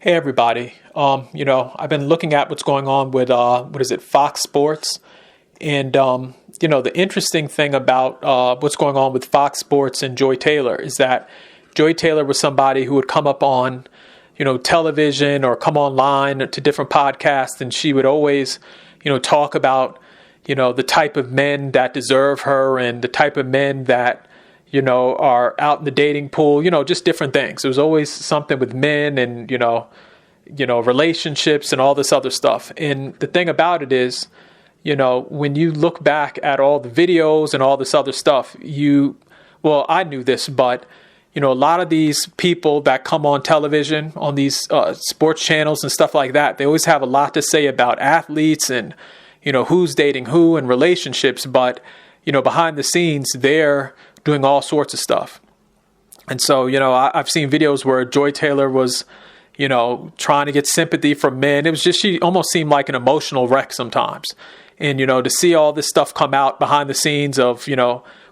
Hey everybody. I've been looking at what's going on with Fox Sports, and the interesting thing about what's going on with Fox Sports and Joy Taylor is that Joy Taylor was somebody who would come up on, television or come online to different podcasts, and she would always, talk about, the type of men that deserve her and the type of men that are out in the dating pool, just different things. There was always something with men and, relationships and all this other stuff. And the thing about it is, when you look back at all the videos and all this other stuff, I knew this, but, a lot of these people that come on television, on these sports channels and stuff like that, they always have a lot to say about athletes and, who's dating who and relationships. But, behind the scenes, they're doing all sorts of stuff. And so, I've seen videos where Joy Taylor was, trying to get sympathy from men. It was just, she almost seemed like an emotional wreck sometimes. And, to see all this stuff come out behind the scenes of,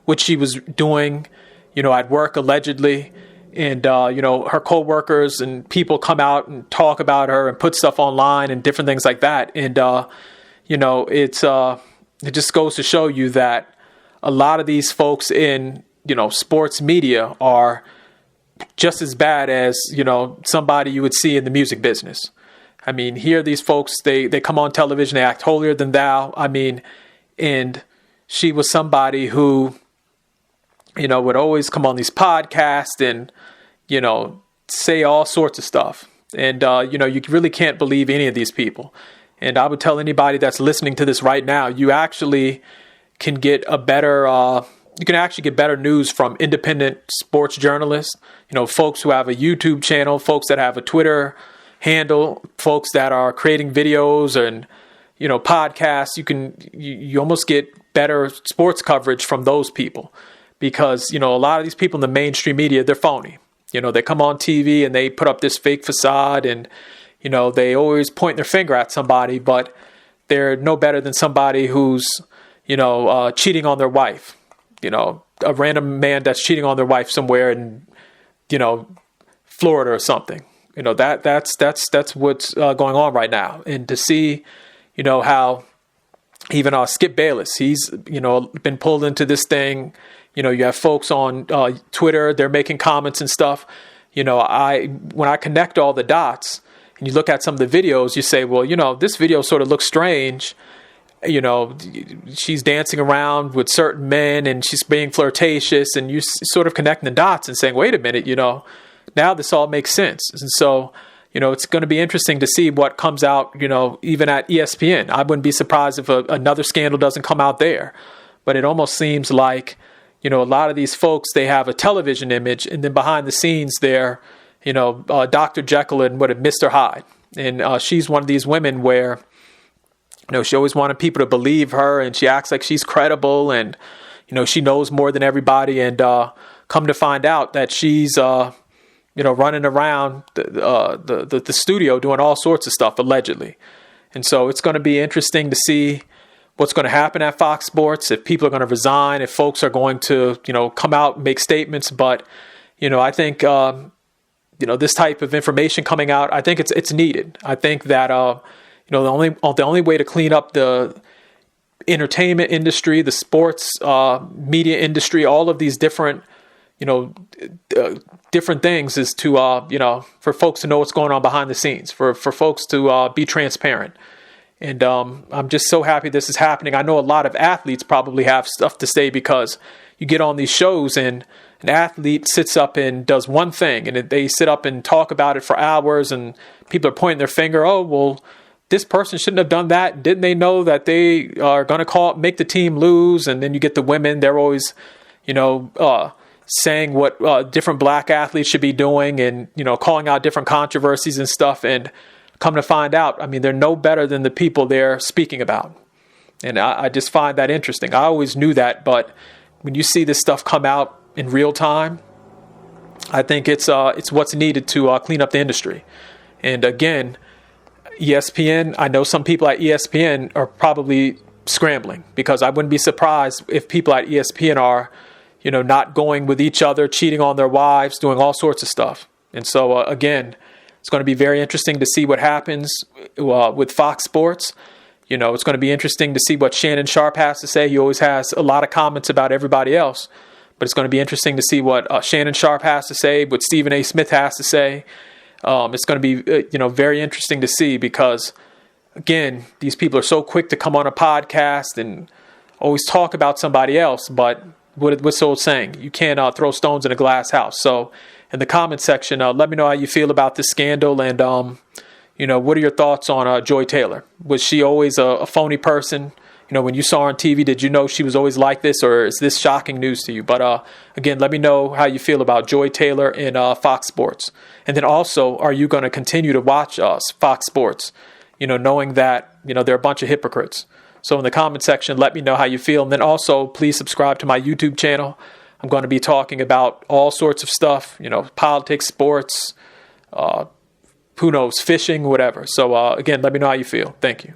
what she was doing, at work allegedly, and, her coworkers and people come out and talk about her and put stuff online and different things like that. And, it just goes to show you that a lot of these folks in, sports media are just as bad as, somebody you would see in the music business. I mean, here these folks, they come on television, they act holier than thou. I mean, and she was somebody who, would always come on these podcasts and, say all sorts of stuff. And, you really can't believe any of these people. And I would tell anybody that's listening to this right now, you actually can get better news from independent sports journalists, folks who have a YouTube channel, folks that have a Twitter handle, folks that are creating videos and, podcasts. You almost get better sports coverage from those people because, a lot of these people in the mainstream media, they're phony. They come on TV and they put up this fake facade and, they always point their finger at somebody, but they're no better than somebody who's, cheating on their wife, a random man that's cheating on their wife somewhere in, Florida or something. That's what's going on right now. And to see, how even Skip Bayless, he's, been pulled into this thing. You have folks on Twitter, they're making comments and stuff. When I connect all the dots and you look at some of the videos, you say, well, this video sort of looks strange. She's dancing around with certain men and she's being flirtatious, and you sort of connecting the dots and saying, wait a minute, now this all makes sense. And so, it's going to be interesting to see what comes out, even at ESPN. I wouldn't be surprised if another scandal doesn't come out there, but it almost seems like, a lot of these folks, they have a television image, and then behind the scenes they're, Dr. Jekyll and Mr. Hyde. And she's one of these women where, she always wanted people to believe her, and she acts like she's credible, and, she knows more than everybody. And come to find out that she's, running around the studio doing all sorts of stuff, allegedly. And so it's going to be interesting to see what's going to happen at Fox Sports, if people are going to resign, if folks are going to, come out and make statements. But, I think, this type of information coming out, I think it's needed. I think that, the only way to clean up the entertainment industry, the sports media industry, all of these different, different things is to, for folks to know what's going on behind the scenes, for folks to be transparent. And I'm just so happy this is happening. I know a lot of athletes probably have stuff to say because you get on these shows and an athlete sits up and does one thing and they sit up and talk about it for hours and people are pointing their finger, oh, well, this person shouldn't have done that. Didn't they know that they are going to make the team lose? And then you get the women, they're always, saying what different black athletes should be doing and, calling out different controversies and stuff. And come to find out, I mean, they're no better than the people they're speaking about. And I just find that interesting. I always knew that, but when you see this stuff come out in real time, I think it's what's needed to clean up the industry. And again, ESPN, I know some people at ESPN are probably scrambling because I wouldn't be surprised if people at ESPN are, not going with each other, cheating on their wives, doing all sorts of stuff. And so, again, It's going to be very interesting to see what happens with Fox Sports. You know, it's going to be interesting to see what Shannon Sharpe has to say. He always has a lot of comments about everybody else, but it's going to be interesting to see what Shannon Sharpe has to say, what Stephen A. Smith has to say. It's going to be, very interesting to see because, again, these people are so quick to come on a podcast and always talk about somebody else, but what's the old saying? You can't throw stones in a glass house. So in the comment section, let me know how you feel about this scandal and, what are your thoughts on Joy Taylor? Was she always a phony person? You know, when you saw her on TV, did you know she was always like this, or is this shocking news to you? But again, let me know how you feel about Joy Taylor and Fox Sports. And then also, are you going to continue to watch Fox Sports, knowing that, they're a bunch of hypocrites? So in the comment section, let me know how you feel. And then also, please subscribe to my YouTube channel. I'm going to be talking about all sorts of stuff, politics, sports, who knows, fishing, whatever. So again, let me know how you feel. Thank you.